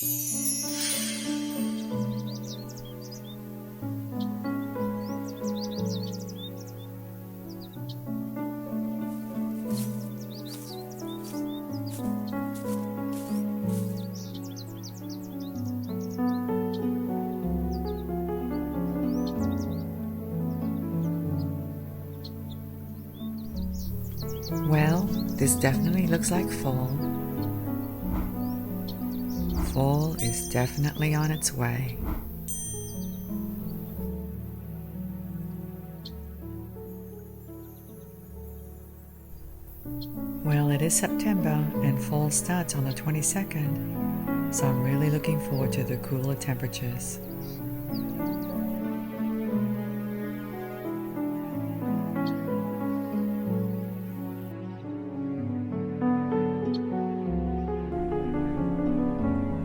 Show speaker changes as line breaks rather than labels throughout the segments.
Well, this definitely looks like fall. Fall is definitely on its way. Well, it is September and fall starts on the 22nd, so I'm really looking forward to the cooler temperatures.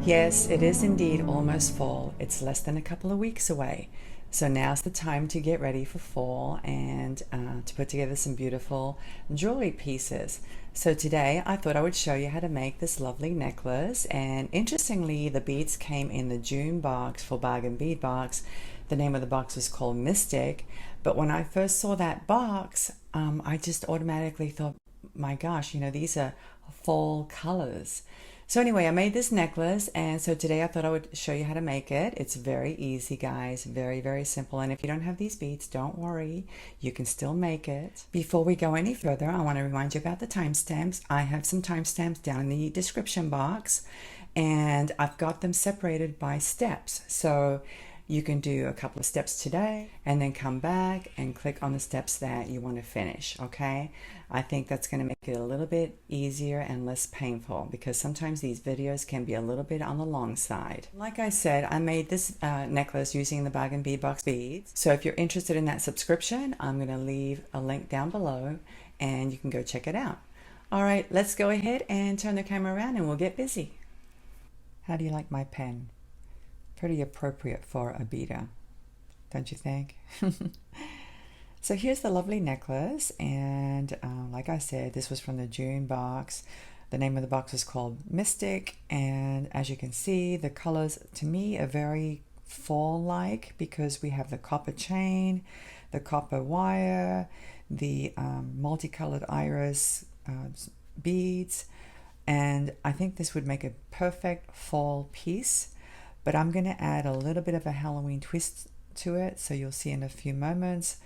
Yes, it is indeed almost fall. It's less than a couple of weeks away. So now's the time to get ready for fall and to put together some beautiful jewelry pieces. So today I thought I would show you how to make this lovely necklace, and interestingly the beads came in the June box for Bargain Bead Box. The name of the box was called Mystic, but when I first saw that box I just automatically thought, my gosh, you know, these are fall colors. So anyway, I made this necklace, and so today I thought I would show you how to make it. It's very easy, guys, very, very simple. And if you don't have these beads, don't worry, you can still make it. Before we go any further, I want to remind you about the timestamps. I have some timestamps down in the description box, and I've got them separated by steps. So you can do a couple of steps today and then come back and click on the steps that you want to finish, okay? I think that's going to make it a little bit easier and less painful, because sometimes these videos can be a little bit on the long side. Like I said, I made this necklace using the Bargain Bead Box beads. So if you're interested in that subscription, I'm going to leave a link down below and you can go check it out. All right, let's go ahead and turn the camera around and we'll get busy. How do you like my pen? Pretty appropriate for a beader, don't you think? So here's the lovely necklace, and like I said, this was from the June box. The name of the box is called Mystic, and as you can see, the colors to me are very fall-like because we have the copper chain, the copper wire, the multicolored iris beads, and I think this would make a perfect fall piece. But I'm going to add a little bit of a Halloween twist to it, so you'll see in a few moments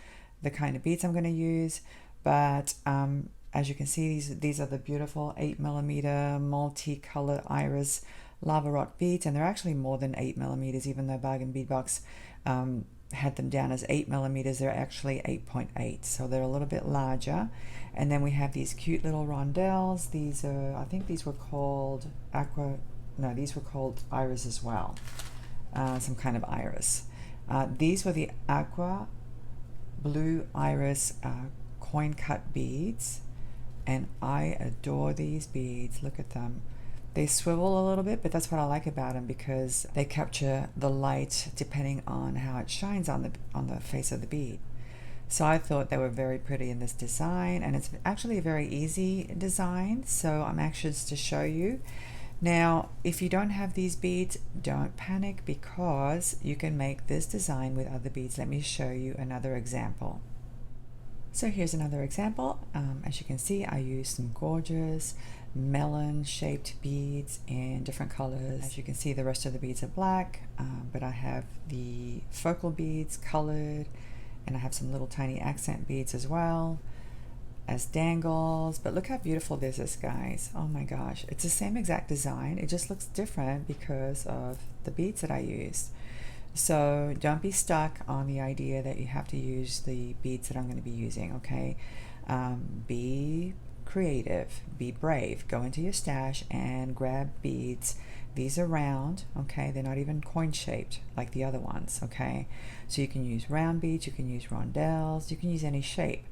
the kind of beads I'm going to use. But as you can see, these are the beautiful 8mm multicolored iris lava rock beads, and they're actually more than 8mm, even though Bargain Bead Box had them down as 8mm. They're actually 8.8, so they're a little bit larger. And then we have these cute little rondelles. These are, I think these were called these were called iris as well, some kind of iris. These were the aqua blue iris coin cut beads, and I adore these beads. Look at them. They swivel a little bit, but that's what I like about them, because they capture the light depending on how it shines on the face of the bead. So I thought they were very pretty in this design, and it's actually a very easy design, so I'm anxious to show you. Now, if you don't have these beads, don't panic, because you can make this design with other beads. Let me show you another example. So here's another example. As you can see, I used some gorgeous melon shaped beads in different colors. As you can see, the rest of the beads are black, but I have the focal beads colored, and I have some little tiny accent beads as well as dangles. But look how beautiful this is, guys. Oh my gosh, it's the same exact design, it just looks different because of the beads that I used. So don't be stuck on the idea that you have to use the beads that I'm going to be using, okay? Be creative, be brave, go into your stash and grab beads. These are round, okay? They're not even coin shaped like the other ones, okay? So you can use round beads, you can use rondelles, you can use any shape.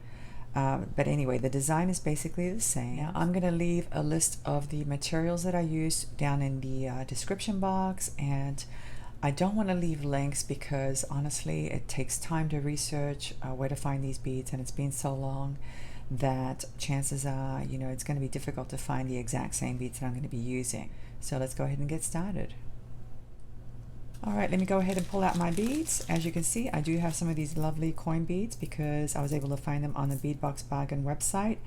But anyway, the design is basically the same. Now, I'm going to leave a list of the materials that I used down in the description box, and I don't want to leave links because honestly it takes time to research where to find these beads, and it's been so long that chances are, it's going to be difficult to find the exact same beads that I'm going to be using. So let's go ahead and get started. All right, let me go ahead and pull out my beads. As you can see, I do have some of these lovely coin beads because I was able to find them on the Beadbox Bargain website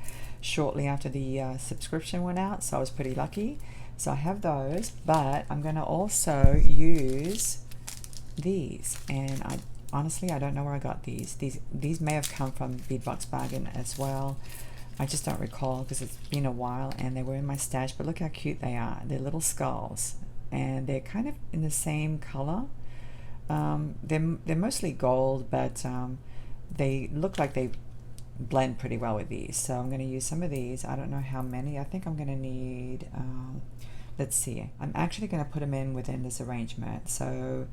shortly after the subscription went out, so I was pretty lucky. So I have those, but I'm going to also use these, and honestly I don't know where I got these. These may have come from Beadbox Bargain as well. I just don't recall because it's been a while, and they were in my stash, but look how cute they are. They're little skulls, and they're kind of in the same color. They're mostly gold, but they look like they blend pretty well with these. So I'm going to use some of these. I don't know how many. I think I'm going to need, let's see, I'm actually going to put them in within this arrangement. So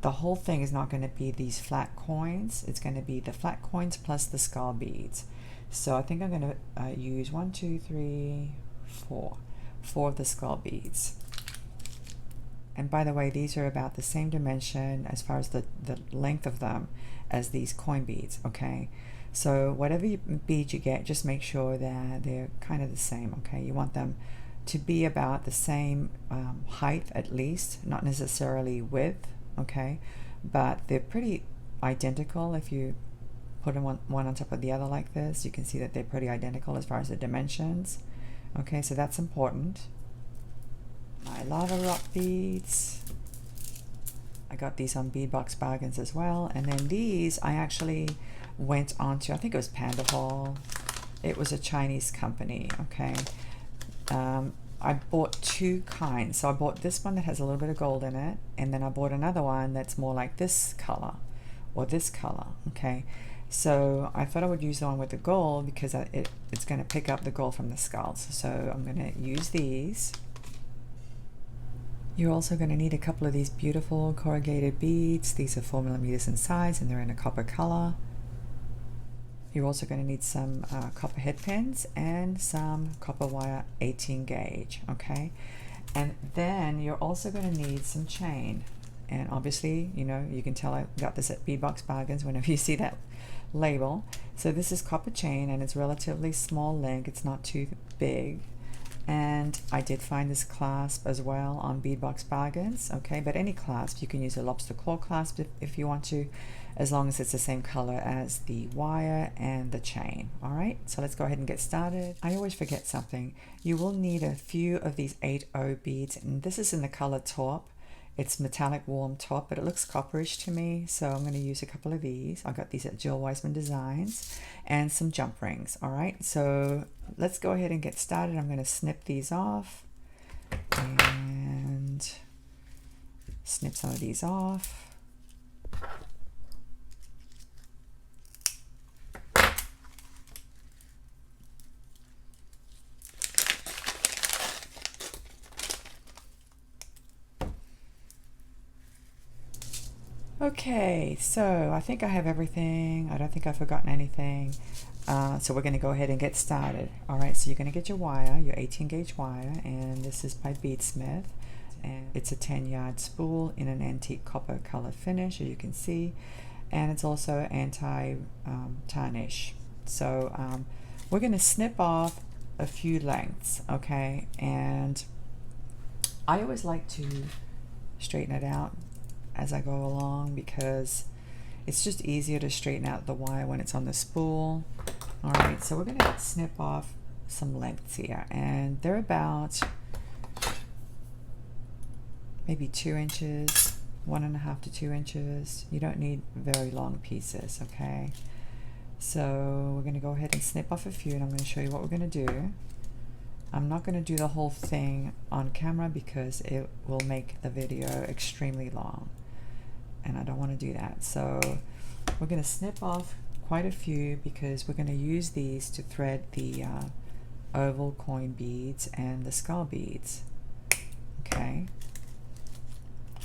the whole thing is not going to be these flat coins. It's going to be the flat coins plus the skull beads. So I think I'm going to use 1, 2, 3, 4 of the skull beads. And by the way, these are about the same dimension as far as the length of them as these coin beads, okay? So whatever bead you get, just make sure that they're kind of the same, okay? You want them to be about the same height at least, not necessarily width, okay? But they're pretty identical. If you put them one on top of the other like this, you can see that they're pretty identical as far as the dimensions, okay? So that's important. My lava rock beads, I got these on Beadbox Bargains as well. And then these I actually went on to, I think it was Panda Hall. It was a Chinese company, okay? I bought two kinds. So I bought this one that has a little bit of gold in it, and then I bought another one that's more like this color or this color, okay? So I thought I would use the one with the gold because it's going to pick up the gold from the skulls. So I'm going to use these. You're also going to need a couple of these beautiful corrugated beads. These are 4mm in size, and they're in a copper color. You're also going to need some copper head pins and some copper wire 18 gauge, okay? And then you're also going to need some chain. And obviously, you know, you can tell I got this at Beadbox Bargains whenever you see that label. So this is copper chain, and it's relatively small length. It's not too big. And I did find this clasp as well on Beadbox Bargains, okay? But any clasp, you can use a lobster claw clasp if you want to, as long as it's the same color as the wire and the chain, all right? So let's go ahead and get started. I always forget something. You will need a few of these 8O beads, and this is in the color taupe. It's metallic warm taupe, but it looks copperish to me, so I'm going to use a couple of these. I got these at Jill Weisman Designs, and some jump rings, all right? So let's go ahead and get started. I'm going to snip these off and snip some of these off. Okay, so I think I have everything. I don't think I've forgotten anything. So we're going to go ahead and get started. All right, so you're going to get your wire, your 18 gauge wire, and this is by Beadsmith. And it's a 10-yard spool in an antique copper color finish, as you can see. And it's also anti-tarnish. So we're going to snip off a few lengths, okay? And I always like to straighten it out as I go along because it's just easier to straighten out the wire when it's on the spool. All right, so we're going to snip off some lengths here, and they're about maybe 2 inches, 1.5 to 2 inches. You don't need very long pieces, okay? So we're going to go ahead and snip off a few, and I'm going to show you what we're going to do. I'm not going to do the whole thing on camera because it will make the video extremely long, and I don't want to do that. So we're going to snip off quite a few because we're going to use these to thread the oval coin beads and the skull beads. Okay,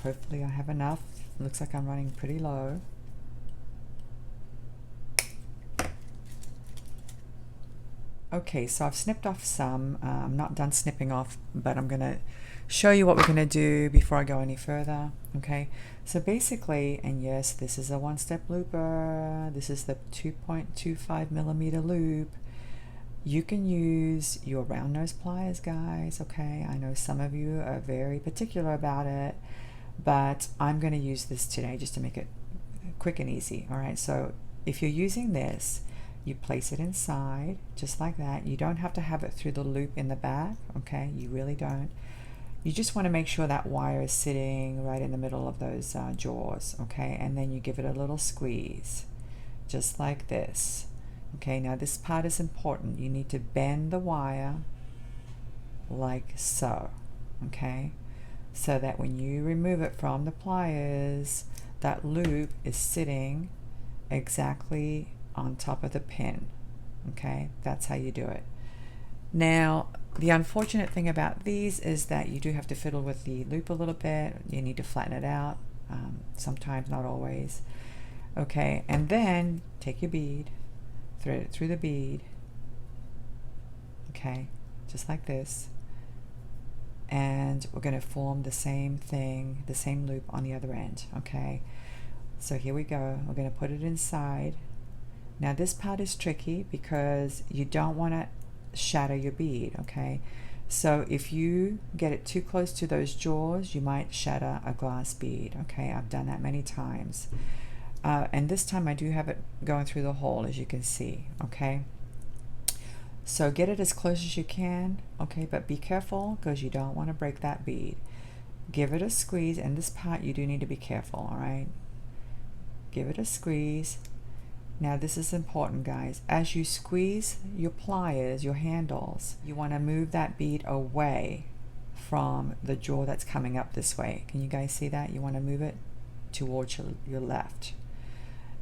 hopefully I have enough. Looks like I'm running pretty low. Okay, so I've snipped off some. I'm not done snipping off, but I'm going to show you what we're going to do before I go any further. Okay, so basically, and yes, this is a one-step looper. This is the 2.25mm loop. You can use your round nose pliers, guys, okay? I know some of you are very particular about it, but I'm going to use this today just to make it quick and easy. All right, so if you're using this, you place it inside just like that. You don't have to have it through the loop in the back, okay? You really don't. You just want to make sure that wire is sitting right in the middle of those jaws, okay? And then you give it a little squeeze, just like this. Okay, now this part is important. You need to bend the wire like so, okay? So that when you remove it from the pliers, that loop is sitting exactly on top of the pin, okay? That's how you do it. Now, the unfortunate thing about these is that you do have to fiddle with the loop a little bit. You need to flatten it out, sometimes, not always. Okay, and then take your bead, thread it through the bead, okay, just like this. And we're going to form the same thing, the same loop on the other end, okay? So here we go. We're going to put it inside. Now this part is tricky because you don't want to shatter your bead, okay? So if you get it too close to those jaws, you might shatter a glass bead, okay? I've done that many times. And this time I do have it going through the hole, as you can see, okay? So get it as close as you can, okay? But be careful because you don't want to break that bead. Give it a squeeze, and this part you do need to be careful, all right? Give it a squeeze. Now this is important, guys. As you squeeze your pliers, your handles, you want to move that bead away from the jaw that's coming up this way. Can you guys see that? You want to move it towards your left.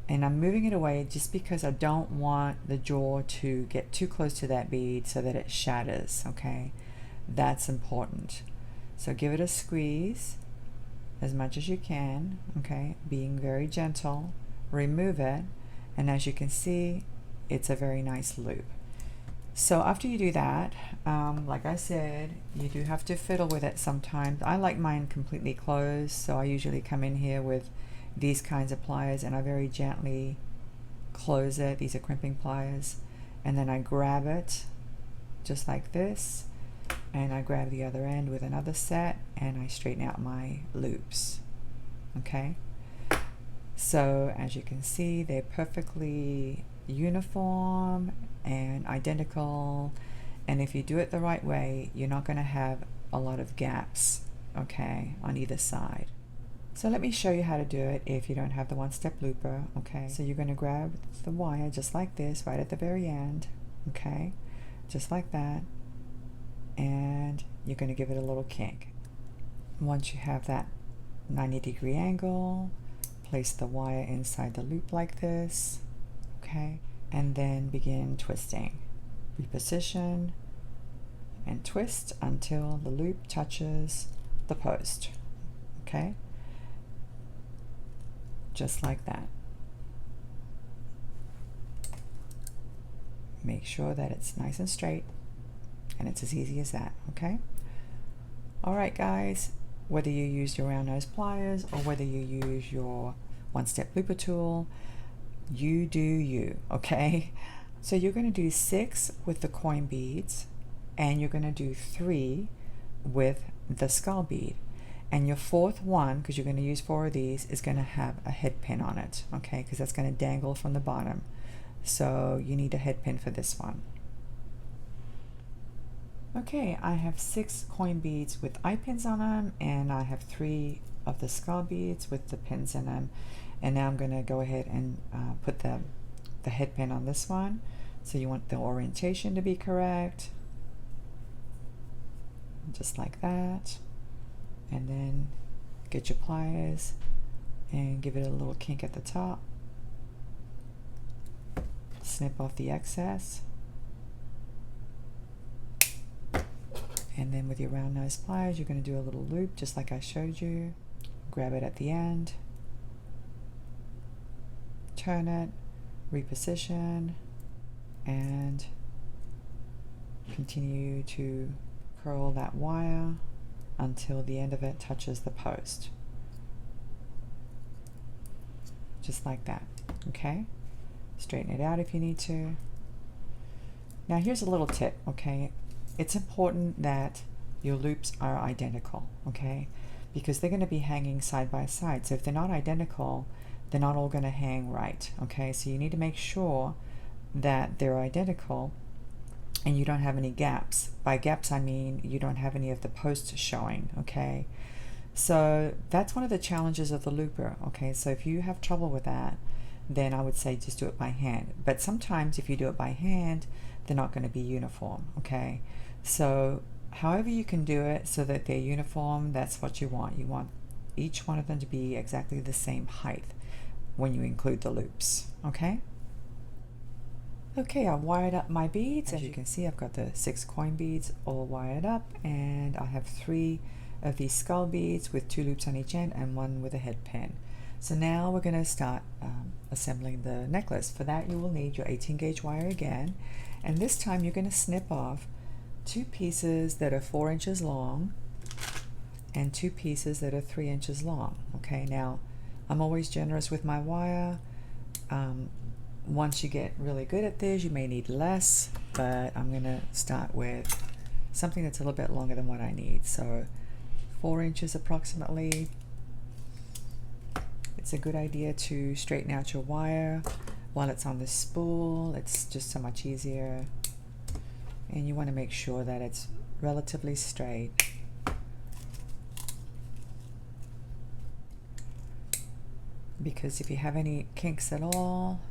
And I'm moving it away just because I don't want the jaw to get too close to that bead so that it shatters, okay? That's important. So give it a squeeze as much as you can, okay? Being very gentle. Remove it. And as you can see, it's a very nice loop. So after you do that, like I said, you do have to fiddle with it sometimes. I like mine completely closed, so I usually come in here with these kinds of pliers and I very gently close it. These are crimping pliers. And then I grab it just like this, and I grab the other end with another set and I straighten out my loops, okay? So as you can see, they're perfectly uniform and identical, and if you do it the right way, you're not going to have a lot of gaps, okay, on either side. So let me show you how to do it if you don't have the one-step looper, okay? So you're going to grab the wire just like this right at the very end, okay, just like that, and you're going to give it a little kink. Once you have that 90-degree angle, place the wire inside the loop like this, okay, and then begin twisting. Reposition and twist until the loop touches the post, okay, just like that. Make sure that it's nice and straight, and it's as easy as that, okay? All right, guys. Whether you use your round nose pliers or whether you use your one-step looper tool, you do you, okay? So you're going to do 6 with the coin beads, and you're going to do 3 with the skull bead. And your 4th one, because you're going to use 4 of these, is going to have a head pin on it, okay? Because that's going to dangle from the bottom. So you need a head pin for this one. Okay, I have 6 coin beads with eye pins on them, and I have 3 of the skull beads with the pins in them. And now I'm going to go ahead and put the head pin on this one. So you want the orientation to be correct, just like that. And then get your pliers and give it a little kink at the top. Snip off the excess. And then with your round nose pliers, you're going to do a little loop just like I showed you. Grab it at the end, turn it, reposition, and continue to curl that wire until the end of it touches the post. Just like that, okay? Straighten it out if you need to. Now here's a little tip, okay? It's important that your loops are identical, okay? because they're going to be hanging side by side. So if they're not identical, they're not all going to hang right. Okay, so you need to make sure that they're identical and you don't have any gaps. By gaps I mean you don't have any of the posts showing. Okay, so that's one of the challenges of the looper. Okay, so if you have trouble with that, then I would say just do it by hand. But sometimes if you do it by hand, they're not going to be uniform. Okay, so however you can do it so that they're uniform, that's what you want. You want each one of them to be exactly the same height when you include the loops. Okay, I wired up my beads. As you can see, I've got the 6 coin beads all wired up, and I have 3 of these skull beads with 2 loops on each end and 1 with a head pin. So now we're going to start assembling the necklace. For that you will need your 18 gauge wire again, and this time you're going to snip off 2 pieces that are 4 inches long and 2 pieces that are 3 inches long. Okay, now I'm always generous with my wire. Once you get really good at this, you may need less, but I'm going to start with something that's a little bit longer than what I need. So 4 inches approximately. It's a good idea to straighten out your wire while it's on the spool. It's just so much easier. And you want to make sure that it's relatively straight. Because if you have any kinks at all,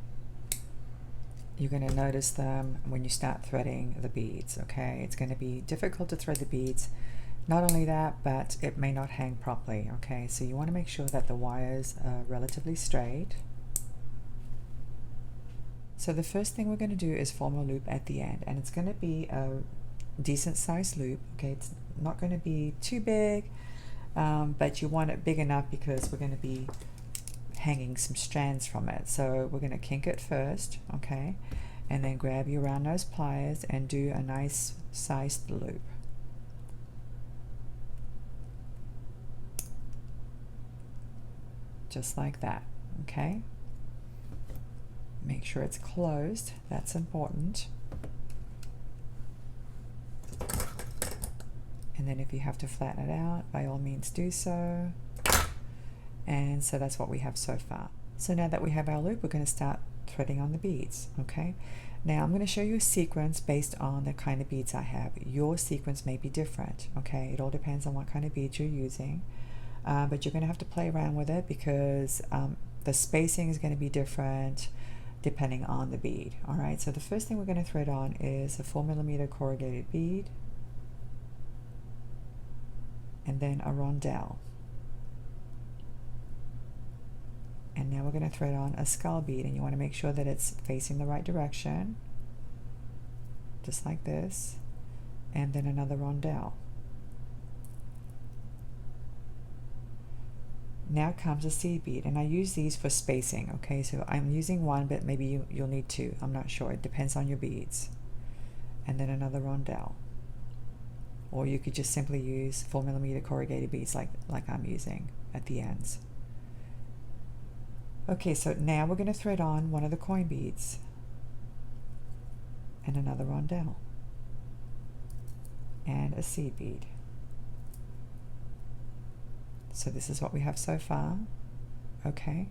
you're going to notice them when you start threading the beads. Okay, it's going to be difficult to thread the beads. Not only that, but it may not hang properly. Okay, so you want to make sure that the wires are relatively straight. So the first thing we're going to do is form a loop at the end, and it's going to be a decent sized loop. Okay, it's not going to be too big, but you want it big enough because we're going to be hanging some strands from it. So we're going to kink it first, okay, and then grab your round nose pliers and do a nice sized loop. Just like that. Okay, make sure it's closed, that's important. And then if you have to flatten it out, by all means do so. And so that's what we have so far. So now that we have our loop, we're going to start threading on the beads. Okay, now I'm going to show you a sequence based on the kind of beads I have. Your sequence may be different. Okay, it all depends on what kind of beads you're using, but you're going to have to play around with it because the spacing is going to be different depending on the bead. All right, so the first thing we're going to thread on is a 4mm corrugated bead, and then a rondelle. And now we're going to thread on a skull bead, and you want to make sure that it's facing the right direction, just like this, and then another rondelle. Now comes a seed bead, and I use these for spacing. Okay, so I'm using 1, but maybe you'll need 2. I'm not sure. It depends on your beads. And then another rondelle. Or you could just simply use 4mm corrugated beads like I'm using at the ends. Okay, so now we're going to thread on one of the coin beads and another rondelle and a seed bead. So this is what we have so far. Okay,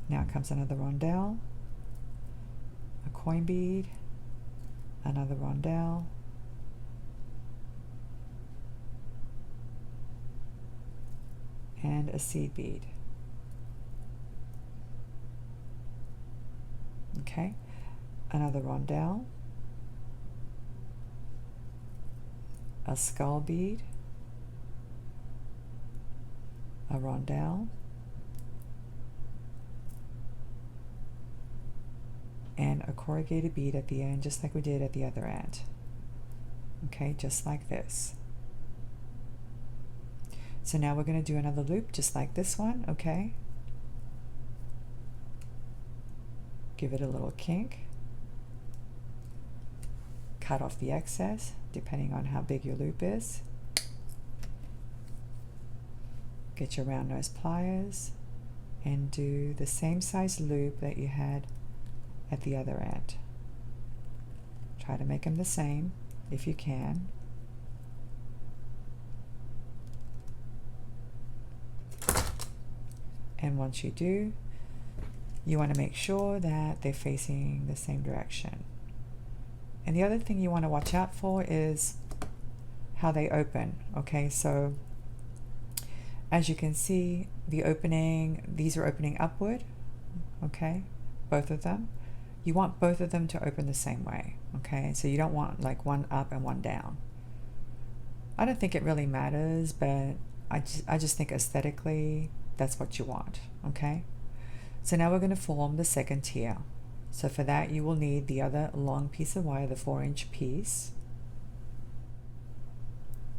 now comes another rondelle, a coin bead, another rondelle, and a seed bead. Okay, another rondelle, a skull bead, a rondelle, and a corrugated bead at the end, just like we did at the other end. Okay, just like this. So now we're going to do another loop just like this one. Okay, give it a little kink, cut off the excess depending on how big your loop is, get your round nose pliers and do the same size loop that you had at the other end. Try to make them the same if you can. once you do, you want to make sure that they're facing the same direction. And the other thing you want to watch out for is how they open. Okay, so as you can see, the opening, these are opening upward, okay, both of them. You want both of them to open the same way, okay? So you don't want like one up and one down. I don't think it really matters, but I just think aesthetically, that's what you want, okay? So now we're going to form the second tier. So for that, you will need the other long piece of wire, the 4-inch piece.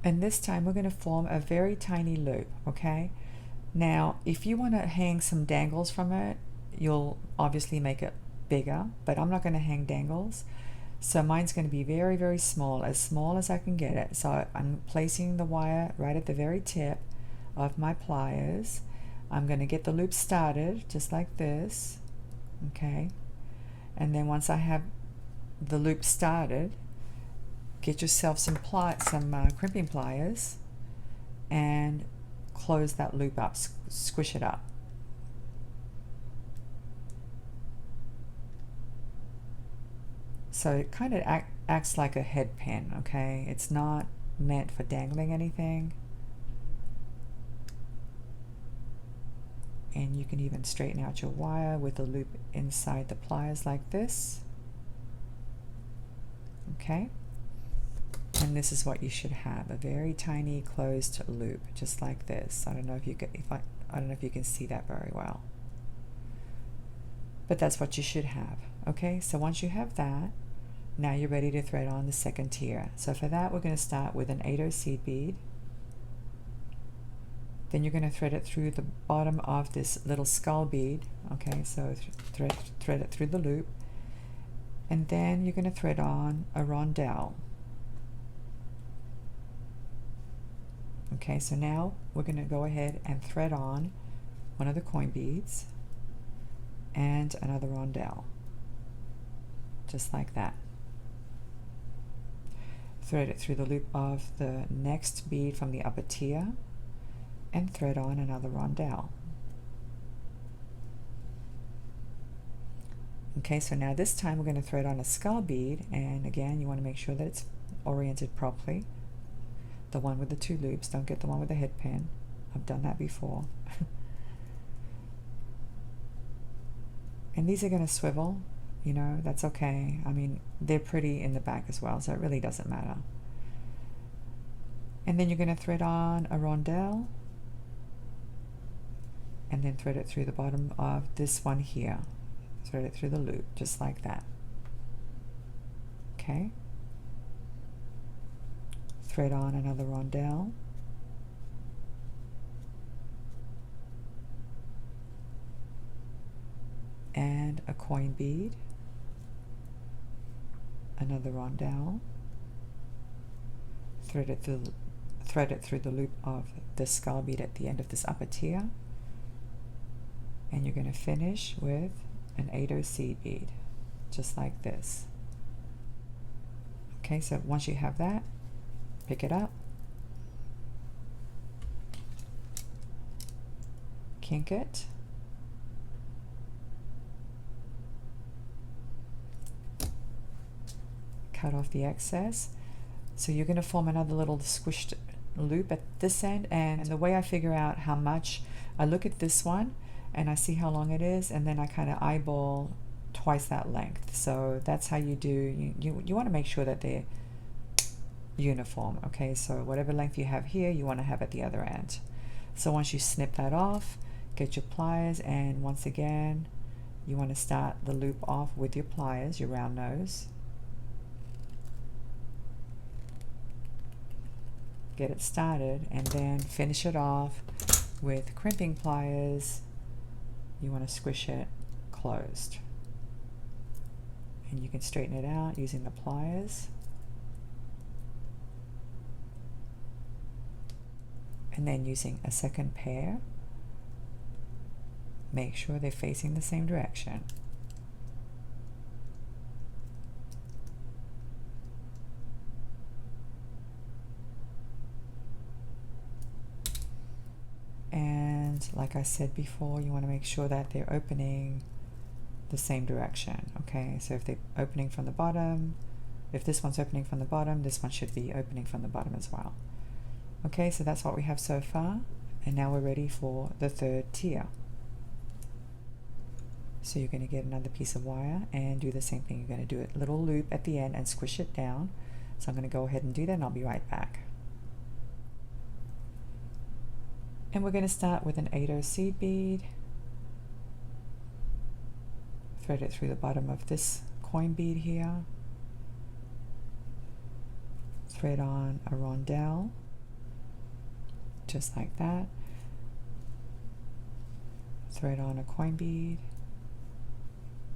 And this time we're going to form a very tiny loop, okay? Now, if you want to hang some dangles from it, you'll obviously make it bigger, but I'm not going to hang dangles. So mine's going to be very, very small as I can get it. So I'm placing the wire right at the very tip of my pliers. I'm going to get the loop started just like this, okay? And then once I have the loop started, get yourself some crimping pliers and close that loop up, squish it up. So it kind of acts like a head pin, okay? It's not meant for dangling anything. And you can even straighten out your wire with the loop inside the pliers like this. Okay? And this is what you should have, a very tiny closed loop, just like this. I don't know if you can, I don't know if you can see that very well. But that's what you should have. Okay, so once you have that, now you're ready to thread on the second tier. So for that, we're going to start with an 8/0 seed bead. Then you're going to thread it through the bottom of this little skull bead. Okay, so thread it through the loop. And then you're going to thread on a rondelle. Okay, so now we're going to go ahead and thread on one of the coin beads and another rondelle, just like that. Thread it through the loop of the next bead from the upper tier and thread on another rondelle. Okay, so now this time we're going to thread on a skull bead, and again you want to make sure that it's oriented properly. The one with the 2 loops, don't get the one with the head pin. I've done that before. And these are going to swivel, you know, that's okay. I mean, they're pretty in the back as well, so it really doesn't matter. And then you're going to thread on a rondelle and then thread it through the bottom of this one here. Thread it through the loop, just like that. Okay. Thread on another rondelle. And a coin bead. Another rondelle. Thread it through the loop of the skull bead at the end of this upper tier. And you're going to finish with an 8/0 seed bead, just like this. Okay, so once you have that, pick it up, kink it, cut off the excess. So you're going to form another little squished loop at this end, and the way I figure out how much, I look at this one and I see how long it is, and then I kind of eyeball twice that length. So that's how you do, you want to make sure that they're uniform. Okay, so whatever length you have here, you want to have at the other end. So once you snip that off, get your pliers, and once again you want to start the loop off with your pliers, your round nose. Get it started and then finish it off with crimping pliers. You want to squish it closed, and you can straighten it out using the pliers. And then using a second pair, make sure they're facing the same direction. And And like I said before, you want to make sure that they're opening the same direction. Okay, so if they're opening from the bottom, if this one's opening from the bottom, this one should be opening from the bottom as well. Okay, so that's what we have so far, and now we're ready for the third tier. So you're going to get another piece of wire and do the same thing. You're going to do a little loop at the end and squish it down. So I'm going to go ahead and do that, and I'll be right back. And we're going to start with an 8/0 seed bead. Thread it through the bottom of this coin bead here. Thread on a rondelle, just like that. Thread on a coin bead,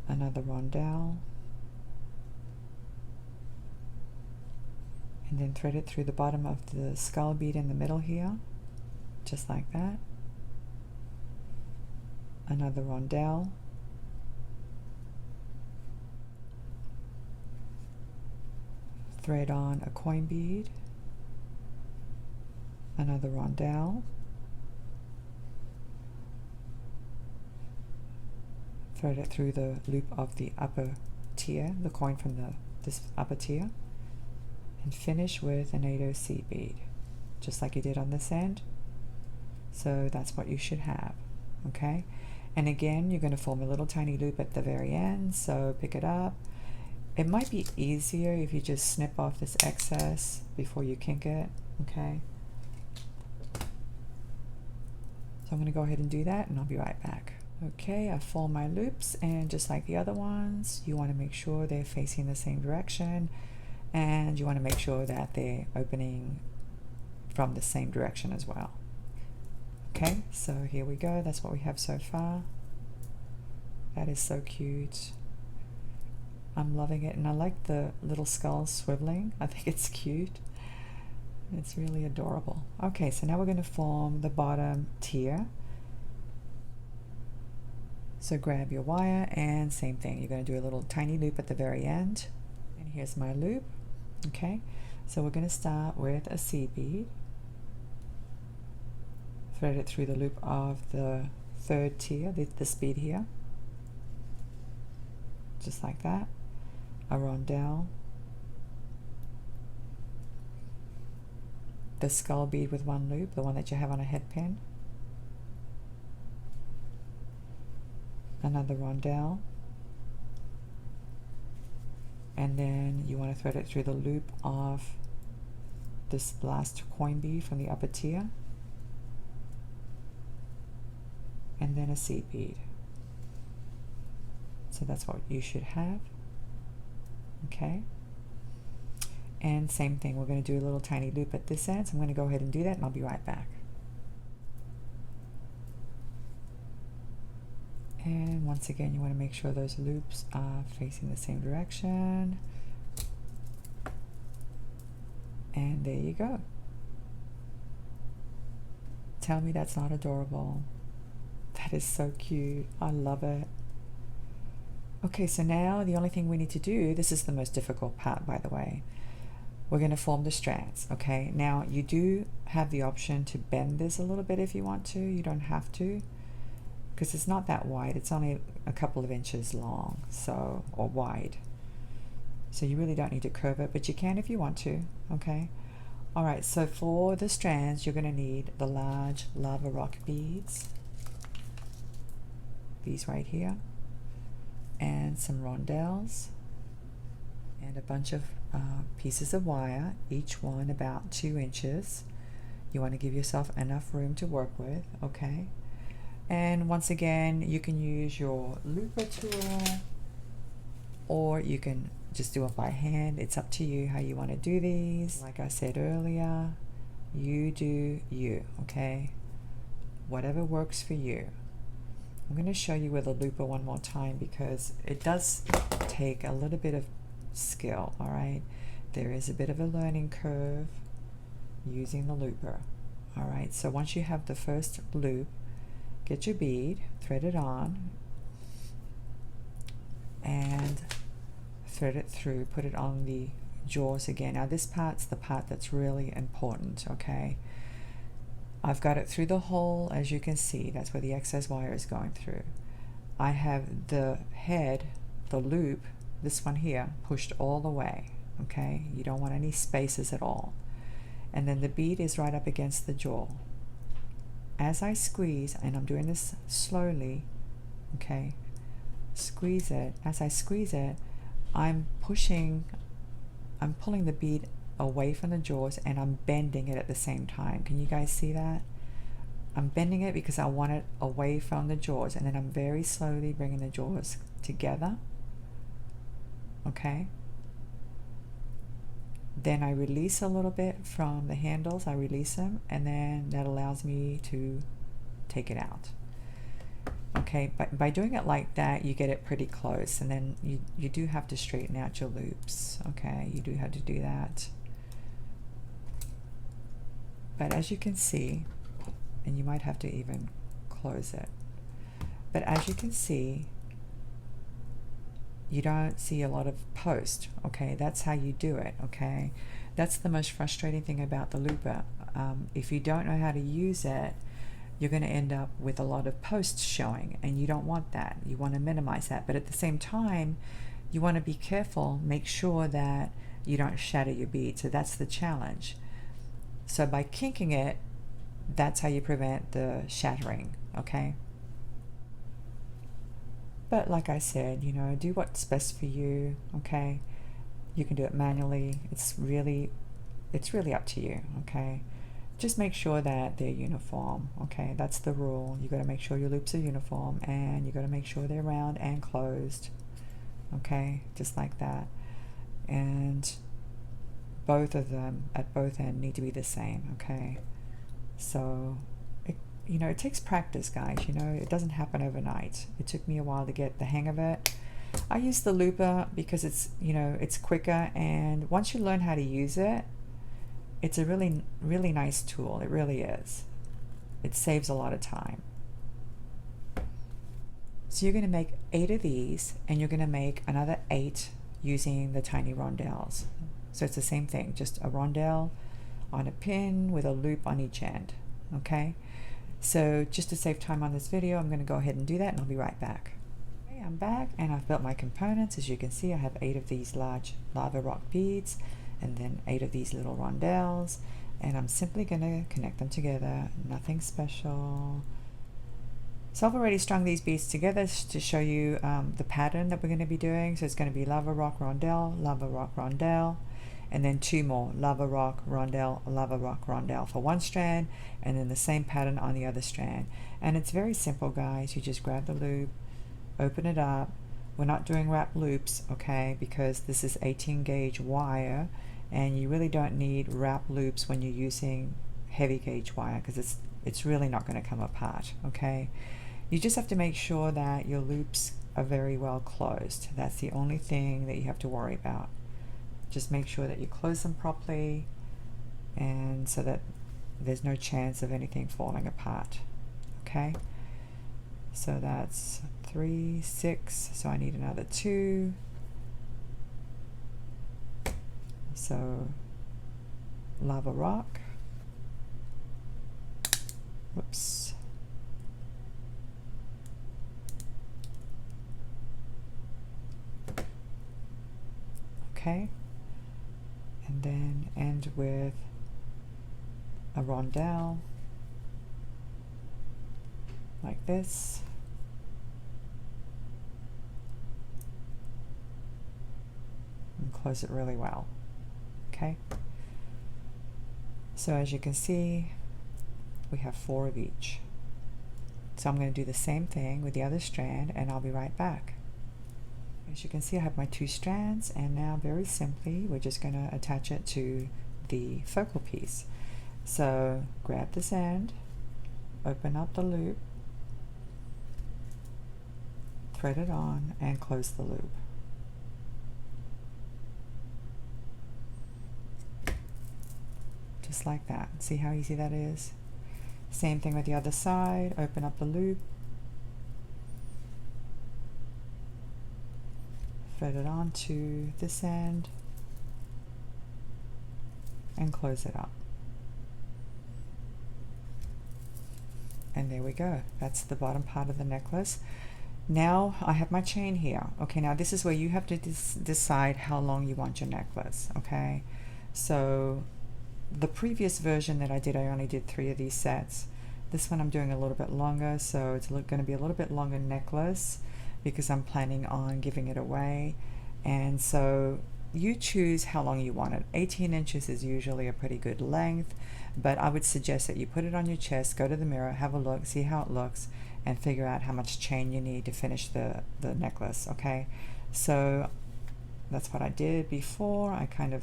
another rondelle, and then thread it through the bottom of the skull bead in the middle here, just like that. Another rondelle, thread on a coin bead, another rondelle, thread it through the loop of the upper tier, the coin from this upper tier, and finish with an 8/0 seed bead, just like you did on this end. So that's what you should have. Okay, and again, you're going to form a little tiny loop at the very end, so pick it up. It might be easier if you just snip off this excess before you kink it. Okay, so I'm going to go ahead and do that, and I'll be right back. Okay, I form my loops, and just like the other ones, you want to make sure they're facing the same direction, and you want to make sure that they're opening from the same direction as well. Okay, so here we go. That's what we have so far. That is so cute. I'm loving it, and I like the little skull swiveling. I think it's cute. It's really adorable. Okay, so now we're going to form the bottom tier. So grab your wire, and same thing. You're going to do a little tiny loop at the very end. And here's my loop. Okay, so we're going to start with a seed bead. Thread it through the loop of the third tier, this bead here. Just like that. A rondelle, the skull bead with one loop, the one that you have on a head pin, another rondelle, and then you want to thread it through the loop of this last coin bead from the upper tier, and then a seed bead. So that's what you should have. Okay, and same thing, we're going to do a little tiny loop at this end, so I'm going to go ahead and do that, and I'll be right back. And once again, you want to make sure those loops are facing the same direction, and there you go. Tell me that's not adorable. That is so cute. I love it. Okay, so now the only thing we need to do, this is the most difficult part, by the way. We're going to form the strands. Okay, now you do have the option to bend this a little bit if you want to. You don't have to, because it's not that wide. It's only a couple of inches long, so, or wide. So you really don't need to curve it, but you can if you want to. Okay. All right, so for the strands, you're going to need the large lava rock beads. These right here. And some rondelles, and a bunch of pieces of wire, each one about 2 inches. You want to give yourself enough room to work with. Okay, and once again, you can use your looper tool, or you can just do it by hand. It's up to you how you want to do these. Like I said earlier, you do you. Okay, whatever works for you. I'm going to show you with a looper one more time, because it does take a little bit of skill. All right, there is a bit of a learning curve using the looper. All right, so once you have the first loop, get your bead, thread it on, and thread it through, put it on the jaws again. Now this part's the part that's really important. Okay, I've got it through the hole, as you can see. That's where the excess wire is going through. I have the head, the loop, this one here, pushed all the way. Okay, you don't want any spaces at all. And then the bead is right up against the jaw. As I squeeze, and I'm doing this slowly, okay, squeeze it. As I squeeze it, I'm pulling the bead away from the jaws, and I'm bending it at the same time. Can you guys see that? I'm bending it because I want it away from the jaws, and then I'm very slowly bringing the jaws together. Okay. Then I release a little bit from the handles. I release them, and then that allows me to take it out. Okay, but by doing it like that, you get it pretty close, and then you do have to straighten out your loops. Okay, you do have to do that. But as you can see, and you might have to even close it, but as you can see, you don't see a lot of post. Okay, that's how you do it. Okay, that's the most frustrating thing about the looper. If you don't know how to use it, you're going to end up with a lot of posts showing, and you don't want that. You want to minimize that, but at the same time, you want to be careful, make sure that you don't shatter your bead. So that's the challenge. So by kinking it, that's how you prevent the shattering. Okay, but like I said, you know, do what's best for you. Okay, you can do it manually. It's really up to you. Okay, just make sure that they're uniform. Okay, that's the rule. You got to make sure your loops are uniform, and you got to make sure they're round and closed. Okay, just like that. And both of them at both ends need to be the same. Okay, so you know, it takes practice, guys. You know, it doesn't happen overnight. It took me a while to get the hang of it. I use the looper because it's, you know, it's quicker, and once you learn how to use it, it's a really nice tool. It really is. It saves a lot of time. So you're going to make 8 of these, and you're going to make another 8 using the tiny rondelles. So it's the same thing, just a rondelle on a pin with a loop on each end. Okay, so just to save time on this video, I'm going to go ahead and do that, and I'll be right back. Okay, I'm back, and I've built my components. As you can see, I have 8 of these large lava rock beads, and then 8 of these little rondelles, and I'm simply going to connect them together. Nothing special. So I've already strung these beads together to show you the pattern that we're going to be doing. So it's going to be lava rock rondelle, and then 2 more lava rock rondelle for one strand, and then the same pattern on the other strand. And it's very simple, guys. You just grab the loop, open it up. We're not doing wrap loops, okay, because this is 18 gauge wire, and you really don't need wrap loops when you're using heavy gauge wire, because it's really not going to come apart. Okay, you just have to make sure that your loops are very well closed. That's the only thing that you have to worry about. Just make sure that you close them properly, and so that there's no chance of anything falling apart. Okay, so that's 3, 6, so I need another 2. So lava rock, whoops, okay, and then end with a rondelle like this. And close it really well. Okay, so as you can see, we have 4 of each. So I'm going to do the same thing with the other strand, and I'll be right back. As you can see, I have my 2 strands, and now very simply we're just going to attach it to the focal piece. So grab this end, open up the loop, thread it on, and close the loop. Just like that. See how easy that is? Same thing with the other side. Open up the loop, thread it onto this end, and close it up. And there we go. That's the bottom part of the necklace. Now I have my chain here. Okay, now this is where you have to decide how long you want your necklace. Okay, so the previous version that I did, I only did 3 of these sets. This one I'm doing a little bit longer, so it's going to be a little bit longer necklace because I'm planning on giving it away. And so you choose how long you want it. 18 inches is usually a pretty good length, but I would suggest that you put it on your chest, go to the mirror, have a look, see how it looks, and figure out how much chain you need to finish the necklace. Okay, so that's what I did before. I kind of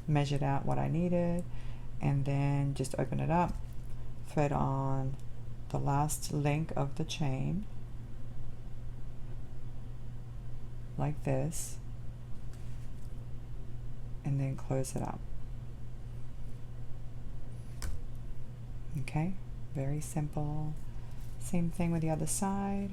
measured out what I needed, and then just open it up, thread on the last link of the chain like this, and then close it up. Okay, very simple. Same thing with the other side.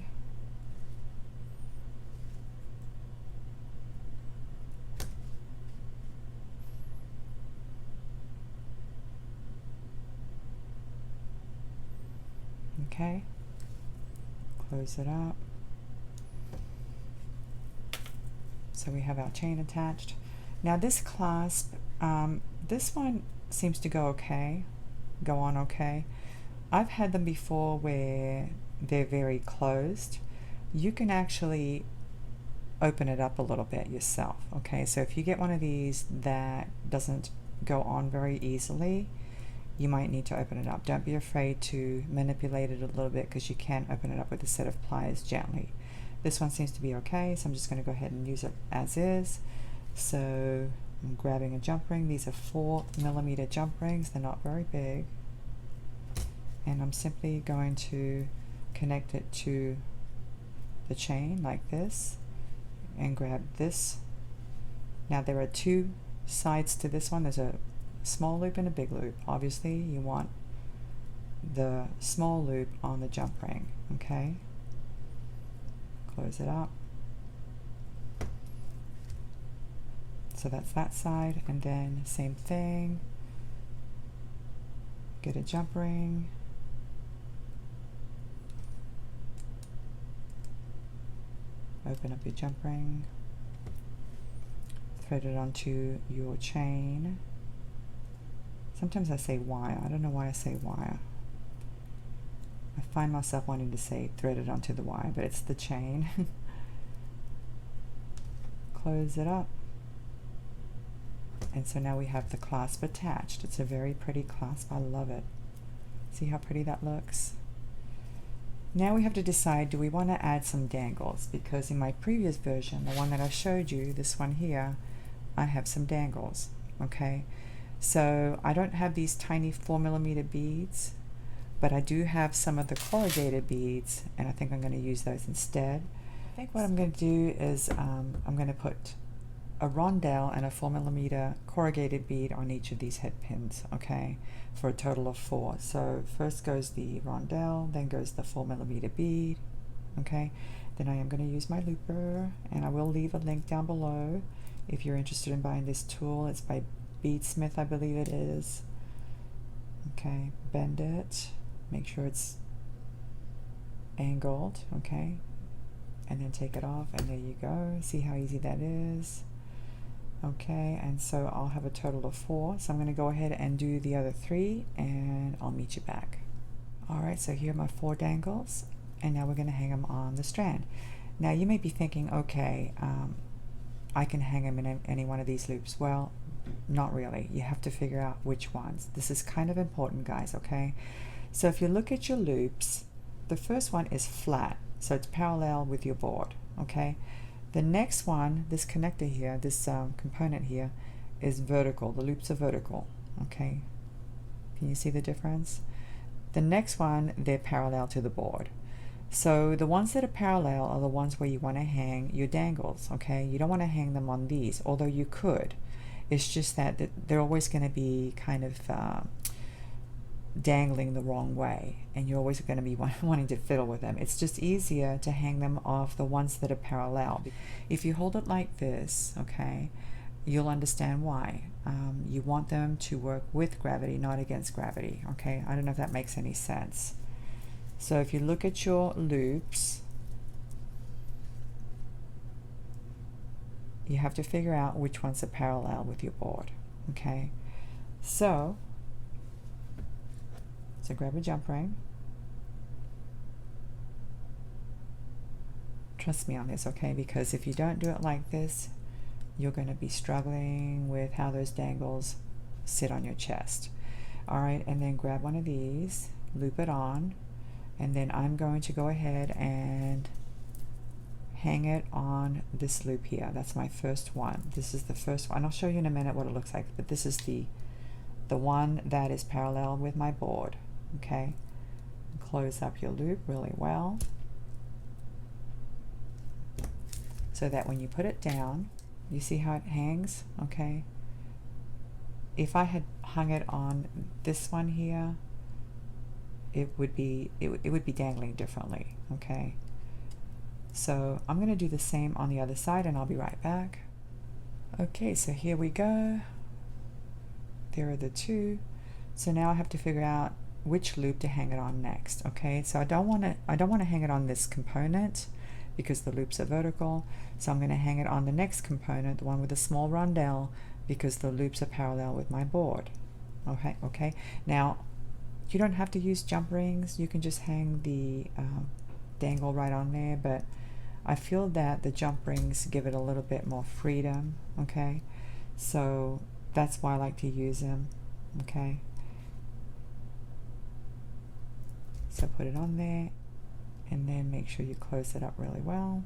Okay, close it up. So we have our chain attached. Now this clasp, this one seems to go on okay. I've had them before where they're very closed. You can actually open it up a little bit yourself. Okay, so if you get one of these that doesn't go on very easily, you might need to open it up. Don't be afraid to manipulate it a little bit, because you can open it up with a set of pliers gently. This one seems to be okay, so I'm just going to go ahead and use it as is. So I'm grabbing a jump ring. These are 4mm jump rings. They're not very big. And I'm simply going to connect it to the chain like this and grab this. Now there are 2 sides to this one. There's a small loop and a big loop. Obviously you want the small loop on the jump ring. Okay, close it up. So that's that side, and then same thing, get a jump ring, open up your jump ring, thread it onto your chain. Sometimes I say wire. I don't know why I say wire. I find myself wanting to say thread it onto the wire, but it's the chain. Close it up. And so now we have the clasp attached. It's a very pretty clasp. I love it. See how pretty that looks? Now we have to decide, do we want to add some dangles? Because in my previous version, the one that I showed you, this one here, I have some dangles. Okay, so I don't have these tiny 4mm beads, but I do have some of the corrugated beads, and I think I'm going to use those instead. I think what I'm going to do is I'm going to put a rondelle and a 4mm corrugated bead on each of these head pins, okay, for a total of 4. So first goes the rondelle, then goes the 4mm bead, okay. Then I am going to use my looper, and I will leave a link down below if you're interested in buying this tool. It's by Beadsmith, I believe it is. Okay, bend it, make sure it's angled, okay, and then take it off, and there you go. See how easy that is? Okay, and so I'll have a total of 4. So I'm going to go ahead and do the other 3, and I'll meet you back. Alright, so here are my 4 dangles, and now we're going to hang them on the strand. Now you may be thinking, okay, I can hang them in any one of these loops. Well, not really. You have to figure out which ones. This is kind of important, guys, okay? So if you look at your loops, the first one is flat, so it's parallel with your board, okay? The next one, this connector here, this component here, is vertical. The loops are vertical, okay? Can you see the difference? The next one, they're parallel to the board. So the ones that are parallel are the ones where you want to hang your dangles, okay? You don't want to hang them on these, although you could. It's just that they're always going to be kind of dangling the wrong way, and you're always going to be wanting to fiddle with them. It's just easier to hang them off the ones that are parallel. If you hold it like this, okay, you'll understand why. You want them to work with gravity, not against gravity, okay? I don't know if that makes any sense. So if you look at your loops, you have to figure out which ones are parallel with your board, okay? So grab a jump ring. Trust me on this, okay? Because if you don't do it like this, you're going to be struggling with how those dangles sit on your chest. All right, and then grab one of these, loop it on, and then I'm going to go ahead and hang it on this loop here. That's my first one. This is the first one. I'll show you in a minute what it looks like, but this is the one that is parallel with my board, okay? Close up your loop really well so that when you put it down, you see how it hangs, okay? If I had hung it on this one here, it would be dangling differently, okay? So I'm going to do the same on the other side, and I'll be right back. Okay, so here we go. There are the two. So now I have to figure out which loop to hang it on next, okay? So I don't want to hang it on this component because the loops are vertical. So I'm going to hang it on the next component, the one with the small rondelle, because the loops are parallel with my board. Okay. Now, you don't have to use jump rings. You can just hang the dangle right on there, but I feel that the jump rings give it a little bit more freedom, okay? So that's why I like to use them, okay? So put it on there, and then make sure you close it up really well.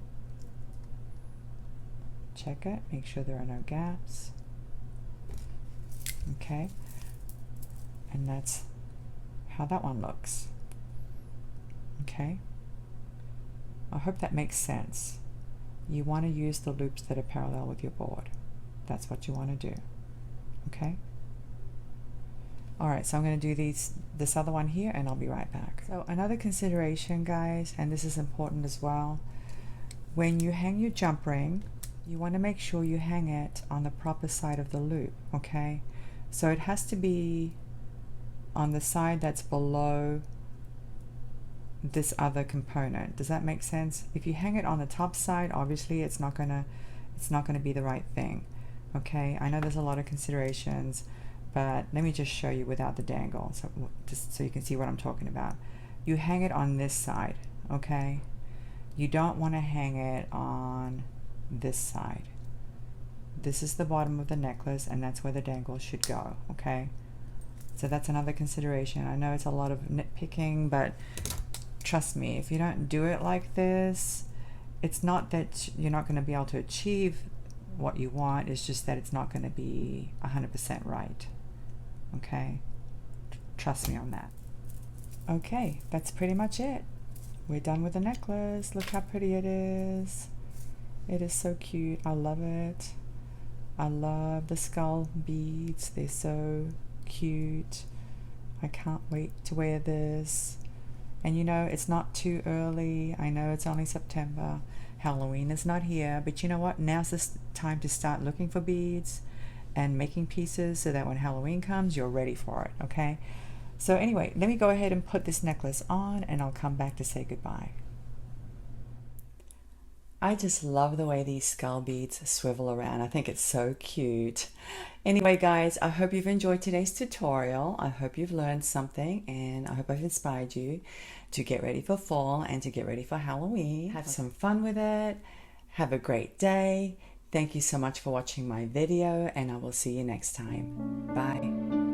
Check it, make sure there are no gaps. Okay, and that's how that one looks. Okay, I hope that makes sense. You want to use the loops that are parallel with your board. That's what you want to do. Okay. All right, so I'm going to do this other one here, and I'll be right back. So another consideration, guys, and this is important as well, when you hang your jump ring, you want to make sure you hang it on the proper side of the loop, okay? So it has to be on the side that's below this other component. Does that make sense? If you hang it on the top side, obviously it's not gonna be the right thing, okay? I know there's a lot of considerations, but let me just show you without the dangle, so just so you can see what I'm talking about. You hang it on this side, okay? You don't want to hang it on this side. This is the bottom of the necklace, and that's where the dangle should go, okay? So that's another consideration. I know it's a lot of nitpicking, but trust me, if you don't do it like this, it's not that you're not going to be able to achieve what you want, it's just that it's not going to be 100% right. Okay, trust me on that. Okay, that's pretty much it. We're done with the necklace. Look how pretty it is. It is so cute. I love it. I love the skull beads. They're so cute. I can't wait to wear this. And you know, it's not too early. I know it's only September. Halloween is not here, but you know what? Now's the time to start looking for beads and making pieces so that when Halloween comes, you're ready for it, okay? So anyway, let me go ahead and put this necklace on, and I'll come back to say goodbye. I just love the way these skull beads swivel around. I think it's so cute. Anyway, guys, I hope you've enjoyed today's tutorial. I hope you've learned something, and I hope I've inspired you to get ready for fall and to get ready for Halloween. Have some fun with it. Have a great day. Thank you so much for watching my video, and I will see you next time. Bye.